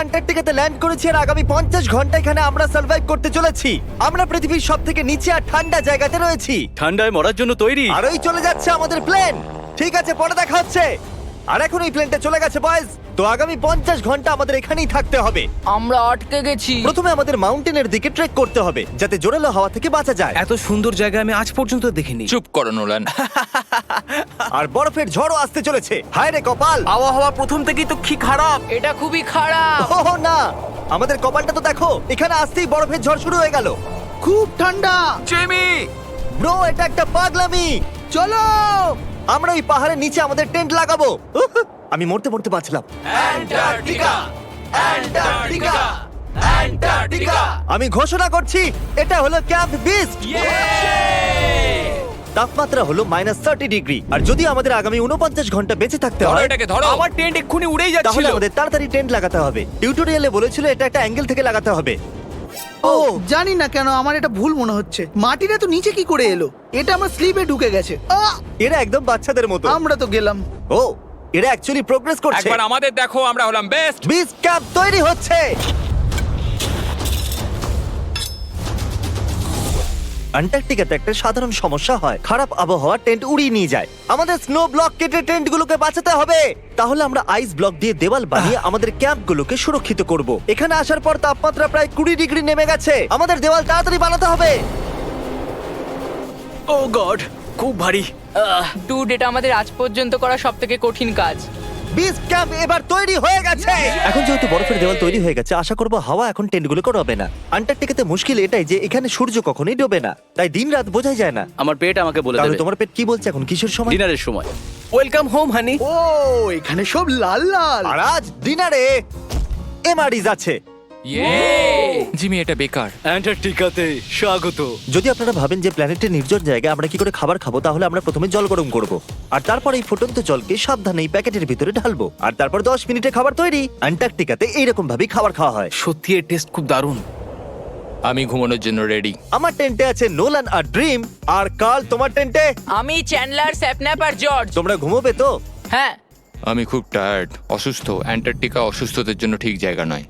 আন্টার্কটিকাতে land করেছি আর আগামী 50 ঘন্টা এখানে আমরা সার্ভাইভ করতে চলেছি। আমরা পৃথিবীর সবথেকে নিচে আর ঠান্ডা জায়গাতে রয়েছি। ঠান্ডায় মরার জন্য তৈরি। আর ওই চলে যাচ্ছে আমাদের প্লেন। ঠিক আছে, পরে দেখা হচ্ছে। আর এখন এই প্লেনটা চলে গেছে বয়েজ। তো আগামী 50 ঘন্টা আমাদের এখানেই থাকতে হবে। আমরা আটকে গেছি। প্রথমে আমাদের মাউন্টেনের দিকে ট্রেক করতে হবে যাতে জোরালো হাওয়া থেকে বাঁচা যায়। এত সুন্দর জায়গা আমি আজ পর্যন্ত দেখিনি। চুপ করো নোলান। আর বরফের ঝড়ও আসতে চলেছে। হায় রে কপাল! আবহাওয়া প্রথম থেকেই তো কি খারাপ। এটা খুবই খারাপ। ওহ না, আমাদের কপালটা তো দেখো, এখানে আসতেই বরফের ঝড় শুরু হয়ে গেল। খুব ঠান্ডা। জেমি, ব্রো, এটা একটা পাগলামি। চলো। আমরা ওই পাহাড়ের নিচে আমাদের টেন্ট লাগাবো। উহ, আমি মরতে মরতে বাঁচলাম। আমি ঘোষণা করছি, এটা হলো ক্যাম্প বিস্ট। তাপমাত্রা হলো -30 ডিগ্রি। আর যদি আমাদের আগামী 49 ঘন্টা বেঁচে থাকতে ধরো হয়, এটাকে, ধরো। আমার টেন্ট এক্ষুনি উড়েই তাহলে যাচ্ছিল। আমাদের তাড়াতাড়ি টেন্ট লাগাতে হবে। টিউটোরিয়ালে বলেছিল এটা একটা অ্যাঙ্গেল থেকে লাগাতে হবে। ও জানি না কেন আমার এটা ভুল মনে হচ্ছে। মাটিটা তো নিচে কি করে এলো? এটা আমার স্লিপে ঢুকে গেছে। এরা একদম বাচ্চাদের মতো। আমরা তো গেলাম। ও, এরা অ্যাকচুয়ালি প্রোগ্রেস করছে। একবার আমাদের দেখো, আমরা হলাম বেস্ট। বিচ ক্যাম্প তৈরি হচ্ছে। আন্টার্কটিকাতে একটা সাধারণ সমস্যা হয়, খারাপ আবহাওয়া টেন্ট উড়িয়ে নিয়ে যায়। আমাদের স্নো ব্লক কেটে টেন্টগুলোকে বাঁচাতে হবে। তাহলে আমরা আইস ব্লক দিয়ে দেওয়াল বানিয়ে আমাদের ক্যাম্পগুলোকে সুরক্ষিত করব। এখানে আসার পর তাপমাত্রা প্রায় 20 ডিগ্রি নেমে গেছে। আমাদের দেওয়াল তাড়াতাড়ি বানাতে হবে। ও গড, খুব ভারী। ডুড, এটা আমাদের আজ পর্যন্ত করা সবথেকে কঠিন কাজ। বিচ ক্যাম্প এবার তৈরি হয়ে গেছে। এখন যেহেতু বরফের দেওয়াল তৈরি হয়ে গেছে, আশা করব হাওয়া এখন টেন্টগুলোকে ডোবে না। আন্টার্কটিকাতে মুশকিল এটাই যে এখানে সূর্য কখনোই ডোবে না, তাই দিন রাত বোঝাই যায় না। আমার পেট আমাকে বলে তাহলে দেবে তোমার পেট কি বলছে এখন? কিসের সময়? ডিনারের সময়। Welcome home honey. ও এখানে সব লাল লাল। আর আজ ডিনারে এমআরইজ আছে। জিমি, এটা বেকার। অ্যান্টার্কটিকাতে স্বাগত। যদি আপনারা ভাবেন যে প্ল্যানেটের নির্জন জায়গায় আমরা কি করে খাবার খাবো, তাহলে আমরা প্রথমে জল গরম করব, আর তারপর এই ফুটন্ত জলকে সাবধানে এই প্যাকেটের ভিতরে ঢালবো, আর তারপর 10 মিনিটে খাবার তৈরি। অ্যান্টার্কটিকাতে এইরকম ভাবেই খাবার খাওয়া হয়। সত্যি এর টেস্ট খুব দারুণ। আমি ঘুমানোর জন্য রেডি। আমার টেন্টে আছে নোলান আর ড্রিম। আর কাল, তোমার টেন্টে? আমি চ্যান্ডলার, স্যাপন্যাপ আর জর্জ। তোমরা ঘুমোবে তো? হ্যাঁ। আমি খুব টায়ার্ড, অসুস্থ। অ্যান্টার্কটিকা অসুস্থদের জন্য ঠিক জায়গা নয়।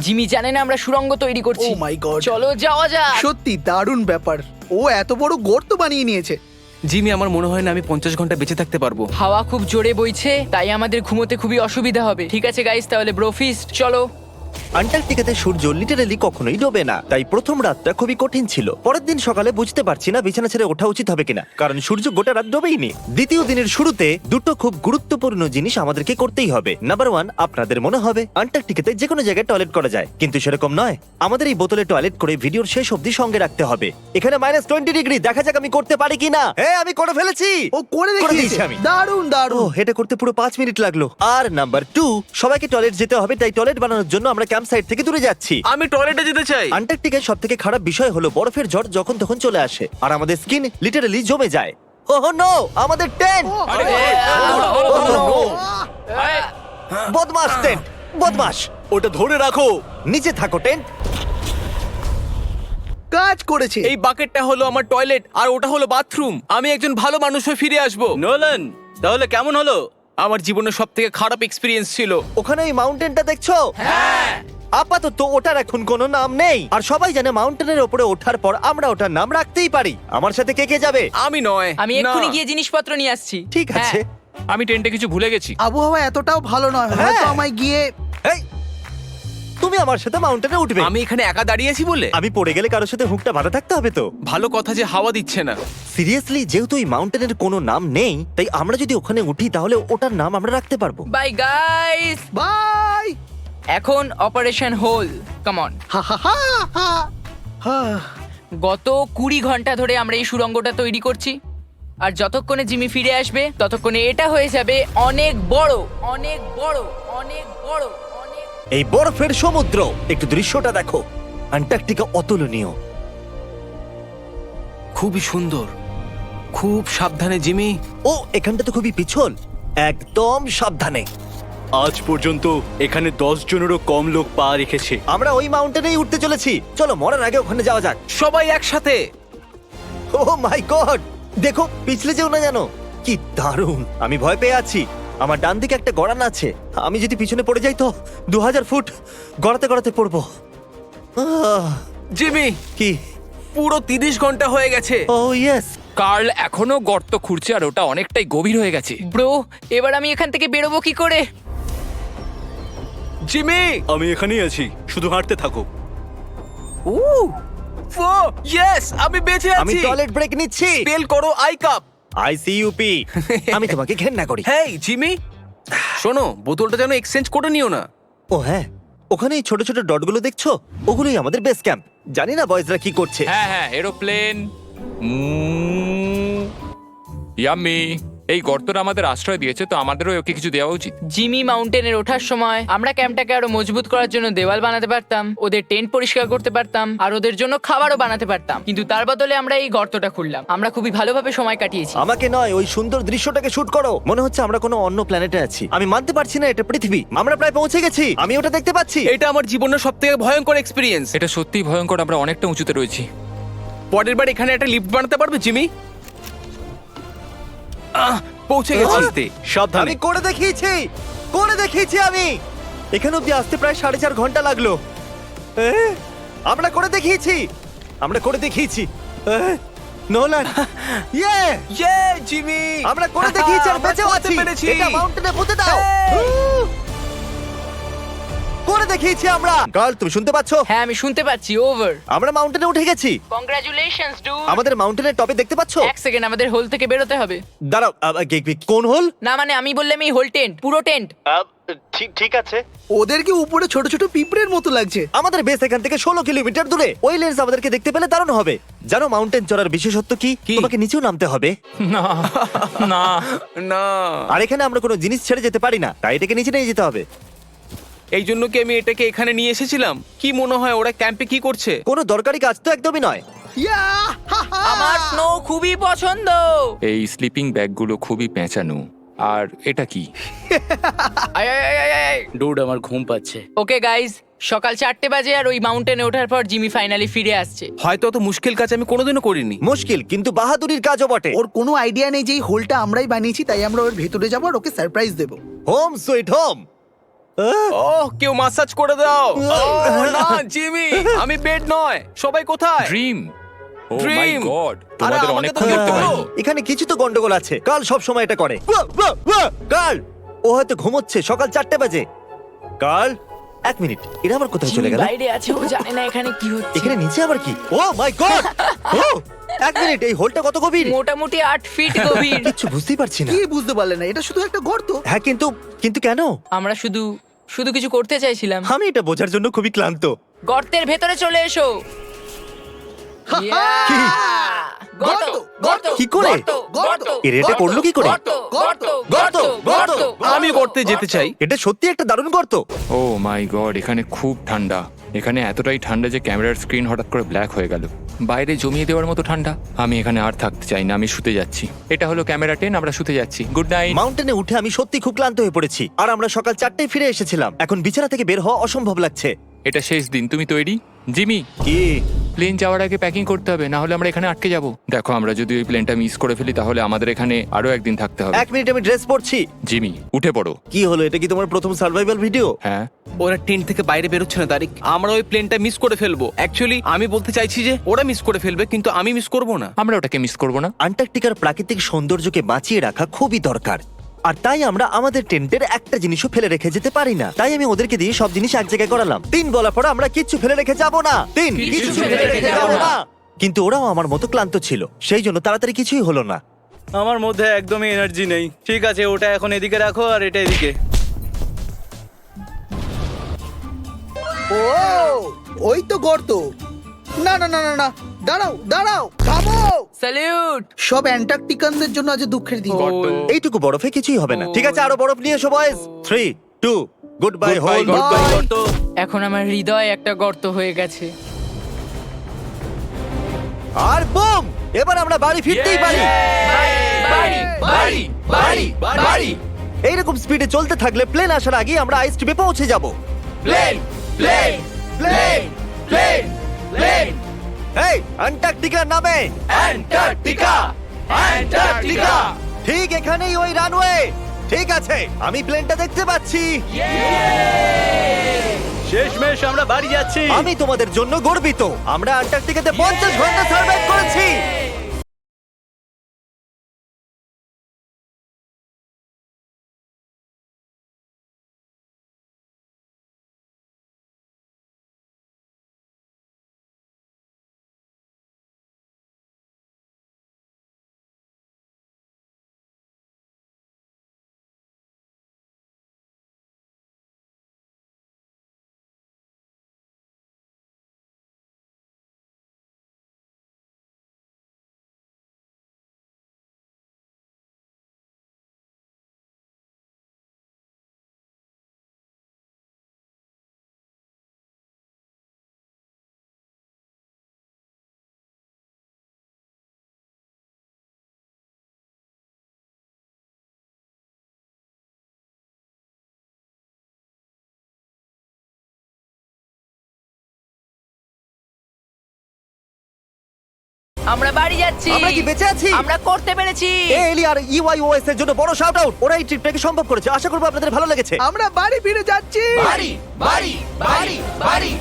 জিমি জানে না আমরা সুড়ঙ্গ তৈরি করছি। Oh my God! চলো যাওয়া যাক। সত্যি দারুণ ব্যাপার। ও এত বড় গর্ত বানিয়ে নিয়েছে। জিমি, আমার মনে হয় না আমি 50 ঘন্টা বেঁচে থাকতে পারবো। হাওয়া খুব জোরে বইছে, তাই আমাদের ঘুমোতে খুবই অসুবিধা হবে। ঠিক আছে গাইস, তাহলে ব্রোফিস্ট চলো। আন্টার্কটিকাতে সূর্য লিটারালি কখনোই ডোবে না, তাই প্রথম রাতটা খুবই কঠিন ছিল। পরের দিন সকালে বুঝতে পারছি না বিছানা ছেড়ে ওঠা উচিত হবে কিনা, কারণ সূর্য গোটা রাত ডোবেইনি। দ্বিতীয় দিনের শুরুতে দুটো খুব গুরুত্বপূর্ণ জিনিস আমাদেরকে করতেই হবে। নাম্বার 1, আপনাদের মনে হবে আন্টার্কটিকাতে যে কোনো জায়গায় টয়লেট করা যায়, কিন্তু সেরকম নয়। আমাদের এই বোতলে টয়লেট করে ভিডিওর শেষ অবধি সঙ্গে রাখতে হবে। এখানে -20 ডিগ্রি, দেখা যাক আমি করতে পারি কিনা। হ্যাঁ, আমি করে ফেলেছি। ও করে দিয়েছি দেখিয়েছে। আমি। দারুণ ও, দারুণ। এটা করতে পুরো 5 মিনিট লাগলো। আর নাম্বার 2, সবাইকে টয়লেট যেতে হবে, তাই টয়লেট বানানোর জন্য আমরা ক্যাম্প সাইট থেকে দূরে যাচ্ছি। আমি টয়লেটে যেতে চাই। আন্টার্কটিকার সব থেকে খারাপ বিষয় হলো বরফের ঝড় যখন তখন চলে আসে আর আমাদের স্কিন লিটারালি জমে যায়। ওহ নো, আমাদের টেন্ট! বদমাস টেন্ট, বদমাস! ওটা ধরে রাখো। নিচে থাকো টেন্ট। কাজ করেছে। এই বাকেটটা হলো আমার টয়লেট আর ওটা হলো বাথরুম। আমি একজন ভালো মানুষ হয়ে ফিরে আসবো। নোলান, তাহলে কেমন হলো? আমার জীবনের সবথেকে খারাপ এক্সপেরিয়েন্স ছিল। ওখানে ওই মাউন্টেনটা দেখছো? হ্যাঁ। আপাতত ওটার এখন কোনো নাম নেই, আর সবাই জানে মাউন্টেনের উপরে ওঠার পর আমরা ওটার নাম রাখতেই পারি। আমার সাথে কে কে যাবে? আমি নয়। আমি না। এক্ষুনি গিয়ে জিনিসপত্র নিয়ে আসছি। ঠিক আছে। আমি টেন্টে কিছু ভুলে গেছি। আবহাওয়া এতটাও ভালো নয়, হ্যাঁ। হয়তো আমায় গিয়ে। এই, তুমি আমার সাথে মাউন্টেনে উঠবে। আমি এখানে একা দাঁড়িয়ে আছি বলে। আমি পড়ে গেলে কারোর সাথে হুকটা বাঁধা থাকতে হবে তো। ভালো কথা যে হাওয়া দিচ্ছে না। সিরিয়াসলি, যেহেতু এই মাউন্টেনের কোনো নাম নেই, তাই আমরা যদি ওখানে উঠি তাহলে ওটার নাম আমরা রাখতে পারবো। Bye guys. বাই। এখন অপারেশন হোল, কাম অন। হা হা হা হা। হা। গত 20 ঘন্টা ধরে আমরা এই সুড়ঙ্গটা তৈরি করছি, আর যতক্ষণে জিমি ফিরে আসবে ততক্ষণে এটা হয়ে যাবে অনেক বড়, অনেক বড়, অনেক বড়, অনেক। এই বরফের সমুদ্র, একটু দৃশ্যটা দেখো। আন্টার্কটিকা অতুলনীয়। খুবই সুন্দর। খুব সাবধানে জিমি। ও, এখানটা তো খুবই পিছল। একদম সাবধানে। আজ পর্যন্ত এখানে 10 জনেরও কম লোক পা রেখেছে। আমরা ওই মাউন্টেনেই উঠতে চলেছি। চলো মরার আগে ওখানে যাওয়া যাক। সবাই একসাথে। ও মাই গড, দেখো পিছলে যেও না জানো। কি দারুণ! আমি ভয় পেয়ে আছি। আমার ডান দিকে একটা গড়ান আছে, আমি যদি পিছনে পড়ে যাই তো 2000 ফুট গড়াতে গড়াতে পড়বো। জিমি, কি? পুরো 30 ঘন্টা হয়ে গেছে। ও ইয়েস। কার্ল এখনো গর্ত খুঁড়ছে আর ওটা অনেকটাই গভীর হয়ে গেছে। ব্রো, এবার আমি এখান থেকে বেরোবো কি করে? জিমি, আমি এখানেই আছি, শুধু হাঁটতে থাকো। ইয়েস, আমি বেঁচে আমি আছি। টয়লেট ব্রেক নিচ্ছি। স্পেল করো আই কাপ। আইসিইউপি। আমি তোমাকে ঘেন্না করি। হেই জিমি, শোনো, বোতলটা যেন এক্সচেঞ্জ করে নিও না। ও হ্যাঁ, ওখানে এই ছোট ছোট ডটগুলো দেখছো, ওগুলোই আমাদের বেস ক্যাম্প। জানি না বয়েজরা কি করছে। হ্যাঁ হ্যাঁ, এরোপ্লেন। ইয়াম্মি, এই গর্তটা আমাদের আশ্রয় দিয়েছে, তো আমাদেরও ওকে কিছু দেওয়া উচিত। জিমি মাউন্টেনের ওঠার সময় আমরা ক্যাম্পটাকে আরো মজবুত করার জন্য দেওয়াল বানাতে পারতাম, ওদের টেন্ট পরিষ্কার করতে পারতাম, আর ওদের জন্য খাবারও বানাতে পারতাম। কিন্তু তার বদলে আমরা এই গর্তটা খুললাম। আমরা খুবই ভালোভাবে সময় কাটিয়েছি। আমাকে নয়, ওই সুন্দর দৃশ্যটাকে শুট করো। মনে হচ্ছে আমরা কোনো অন্য প্ল্যানেটে আছি। আমি মানতে পারছি না এটা পৃথিবী। আমরা প্রায় পৌঁছে গেছি, আমি ওটা দেখতে পাচ্ছি। এটা আমার জীবনের সবথেকে ভয়ঙ্কর এক্সপেরিয়েন্স। এটা সত্যিই ভয়ঙ্কর, আমরা অনেকটা উঁচুতে রয়েছি। পরের বার এখানে একটা লিফট বানাতে পারবে জিমি? পৌঁছে গেছি। সাবধানে। আমি করে দেখিয়েছি আমি। এখানে অব্দি আসতে প্রায় 4.5 ঘন্টা লাগলো। আমরা করে দেখিয়েছি। নোলান, ইয়ে, ইয়ে জিমি, আমরা করে দেখিয়েছি আর আমরা বেঁচেও করতে আছি। পেরেছি। এটা মাউন্টেনে পুঁতে দাও। Hey! করে দেখিয়েছি আমরা। গার্ল, তুমি শুনতে পাচ্ছো? হ্যাঁ, আমি শুনতে পাচ্ছি। ওভার। আমরা মাউন্টেনে উঠে গেছি। Congratulations dude. আমাদের মাউন্টেনের টপে দেখতে পাচ্ছো? এক সেকেন্ড, আমাদের হোল থেকে বেরোতে হবে। দাঁড়াও, কোন হোল? না মানে আমি বললাম এই হোল টেন্ট, পুরো টেন্ট। ঠিক আছে। ওদেরকে উপরে ছোট ছোট পিঁপড়ের মতো লাগছে। আমাদের বেস এখান থেকে 16 কিলোমিটার দূরে। ওই লেন্স আমাদেরকে দেখতে পেলে দারুণ হবে। জানো মাউন্টেন চড়ার বিশেষত্ব কি? তোমাকে নিচেও নামতে হবে। না না না, আর এখানে আমরা কোনো জিনিস ছেড়ে যেতে পারি না, তাই এটাকে নিচে নিয়ে যেতে হবে। এই জন্য কি আমি এটাকে এখানে নিয়ে এসেছিলাম? কি মনে হয় ওরা ক্যাম্পে কি করছে? কোনো দরকারি কাজ তো একদমই নয়। ইয়া, হা, হা। আমার স্নো খুবই পছন্দ। এই স্লিপিং ব্যাগগুলো খুবই পেঁচানো। আর এটা কি? ডুড, আমার ঘুম পাচ্ছে। ওকে গাইজ, সকাল 4টে বাজে আর ওই মাউন্টেনে ওঠার পর জিমি ফাইনালি ফিরে আসছে। হয়তো অত মুশকিল কাজ আমি কোনোদিনও করিনি। মুশকিল, কিন্তু বাহাদুরির কাজও বটে। ওর কোনো আইডিয়া নেই যে এই হোলটা আমরাই বানিয়েছি, তাই আমরা ওর ভেতরে যাবো আর ওকে সারপ্রাইজ দেবো। Home sweet home. ওহ, কেউ মাসাজ করে দাও। ওহ, না জিমি, আমি বেড নয়। সবাই কোথায়? ড্রিম। ও মাই Dream! গড, আরে, তোমাদের আমাকে অনেকক্ষণ তো দেখতে বলো। পাইনি। এখানে কিছু তো গন্ডগোল আছে। কাল সব সময় এটা করে। কাল, ও হয়তো ঘুমোচ্ছে। সকাল 4টে বাজে। কাল, 1 মিনিট, এরা আবার কোথায় চলে জিমি গেল? বাইরে আছে, ও জানে না এখানে কি হচ্ছে। এখানে নিচে আবার কি? ও মাই গড! 1 মিনিট, এই হোলটা কত গভীর? মোটামুটি 8 ফিট গভীর। কিচ্ছু বুঝতেই পারছি না। কি বুঝতে পারলে না? এটা শুধু একটা গর্ত। হ্যাঁ, কিন্তু কেন? আমরা শুধু কিছু করতে চাইছিলাম। আমি এটা বোঝার জন্য খুবই ক্লান্ত। গর্তের ভেতরে চলে এসো। কি? গর্ত, গর্ত, কি করে? গর্ত, গর্ত, এর এটা করলো কি করে? গর্ত, গর্ত, গর্ত, গর্ত। আমি করতে যেতে চাই। এটা সত্যি একটা দারুণ গর্ত। ও মাই গড, এখানে খুব ঠান্ডা। এখানে এতটাই ঠান্ডা যে ক্যামেরার স্ক্রিন হঠাৎ করে ব্ল্যাক হয়ে গেল। বাইরে জমিয়ে দেওয়ার মতো ঠান্ডা। আমি এখানে আর থাকতে চাই না, আমি শুতে যাচ্ছি। এটা হলো ক্যামেরা 10, আমরা শুতে যাচ্ছি। Good night. মাউন্টেনে উঠে আমি সত্যি খুব ক্লান্ত হয়ে পড়েছি। আর আমরা সকাল 4টায় ফিরে এসেছিলাম। এখন বিছানা থেকে বের হওয়া অসম্ভব লাগছে। এটা শেষ দিন, তুমি তৈরি? জিমি, কি? প্লেন যাওয়ার আগে প্যাকিং করতে হবে, না হলে আমরা এখানে আটকে যাব। দেখো, আমরা যদি ওই প্লেনটা মিস করে ফেলি তাহলে আমাদের এখানে আরো একদিন থাকতে হবে। 1 মিনিট, আমি ড্রেস পরছি। জিমি, উঠে পড়ো। কি হলো? এটা কি তোমার প্রথম সার্ভাইভাল ভিডিও? হ্যাঁ। ওরা টেন্ট থেকে বাইরে বেরোচ্ছে না তারিক। আমরা ওই প্লেনটা মিস করে ফেলবো। অ্যাকচুয়ালি আমি বলতে চাইছি যে ওরা মিস করে ফেলবে, কিন্তু আমি মিস করব না। আমরা ওটাকে মিস করব না। আন্টার্কটিকার প্রাকৃতিক সৌন্দর্যকে বাঁচিয়ে রাখা খুবই দরকার। আর তাই আমরা আমাদের টেন্টের একটা জিনিসও ফেলে রেখে যেতে পারি না। তাই আমি ওদেরকে দিয়ে সব জিনিস এক জায়গায় করালাম। 3 বলার পর আমরা কিচ্ছু ফেলে রেখে যাব না। কিছু ফেলে রেখে যাব না। কিন্তু ওরাও আমার মতো ক্লান্ত ছিল, সেই জন্য তাড়াতাড়ি কিছুই হলো না। আমার মধ্যে একদমই এনার্জি নেই। ঠিক আছে, ওটা এখন এদিকে রাখো আর এটা এদিকে। ও, ওই তো গর্ত। না না না না না, দাঁড়াও দাঁড়াও, থামো। স্যালিউট। সব অ্যান্টার্কটিকানদের জন্য আজ দুঃখের দিন। এইটুকু বরফে কিছুই হবে না। ঠিক আছে, আরো বরফ নিয়ে এসো বয়েজ। 3, 2, good bye whole. এখন আমার হৃদয় একটা গর্ত হয়ে গেছে। আর বুম! এবার আমরা বাড়ি ফিরতেই পারি। বাড়ি, বাড়ি, বাড়ি, বাড়ি। এইরকম স্পিডে চলতে থাকলে প্লেন আসার আগেই আমরা আইস টিপে পৌঁছে যাব। Plane, plane, plane, plane, plane. এই আন্টার্কটিকার নামে। Antarctica, Antarctica. ঠিক এখানেই ওই রানওয়ে। ঠিক আছে, আমি প্লেনটা দেখতে পাচ্ছি। শেষমেশ আমরা বাড়ি যাচ্ছি। আমি তোমাদের জন্য গর্বিত। আমরা আন্টার্কটিকাতে 50 ঘন্টা সার্ভাইভ করেছি। আমরা বাড়ি যাচ্ছি। আমরা কি বেঁচে আছি? আমরা করতে পেরেছি। এলি আর ইওয়াইওএস এর জন্য বড় শাউট আউট। ওরা এই ট্রিপটাকে সম্ভব করেছে। আশা করবো আপনাদের ভালো লেগেছে। আমরা বাড়ি ফিরে যাচ্ছি। বাড়ি বাড়ি বাড়ি বাড়ি